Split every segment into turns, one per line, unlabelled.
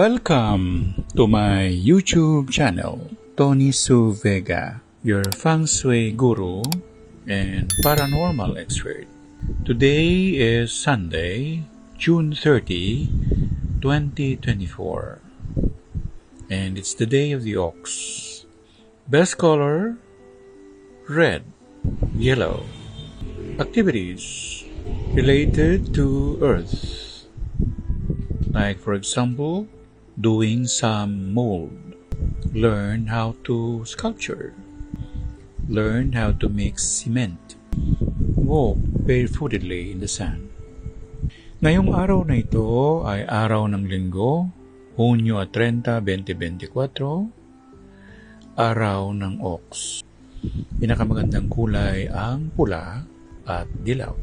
Welcome to my YouTube channel, Tony Su Vega, your feng shui guru and paranormal expert. Today is Sunday, June 30, 2024, and it's the day of the ox. Best color, red, yellow. Activities related to earth. Like, for example, doing some mold. Learn how to sculpture. Learn how to make cement. Walk barefootedly in the sand. Ngayong araw na ito ay araw ng linggo, Hunyo 30, 2024, araw ng ox. Pinakamagandang kulay ang pula at dilaw.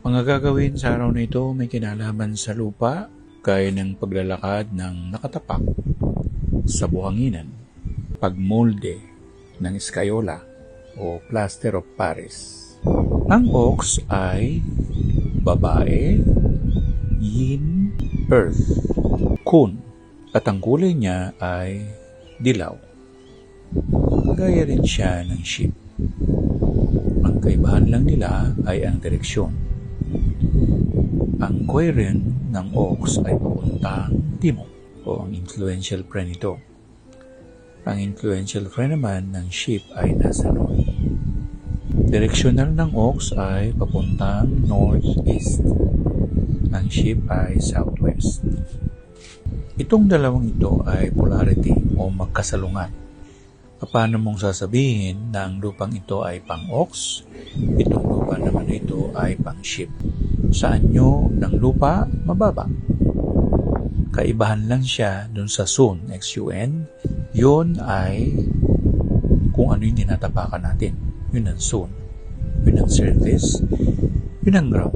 Mga gagawin sa araw na ito may kinalaman sa lupa, gaya ng paglalakad ng nakatapak sa buhanginan, pagmolde ng eskayola o plaster of Paris. Ang ox ay babae, yin, earth, kun, at ang kulay niya ay dilaw. Gaya rin siya ng sheep. Ang kaibahan lang nila ay ang direksyon. Ang quadrant ng ox ay papuntang timog o ang influential friend nito. Ang influential friend naman ng sheep ay nasa north. Directional ng ox ay papuntang northeast. Ang sheep ay southwest. Itong dalawang ito ay polarity o magkasalungan. Paano mong sasabihin na ang lupang ito ay pang-ox, itong lupa naman ito ay pang-sheep? Sa anyo ng lupa, mababa. Kaibahan lang siya dun sa sun, XUN. Yun ay kung ano yung tinatapakan natin. Yun ang sun. Yun ang surface. Yun ang ground.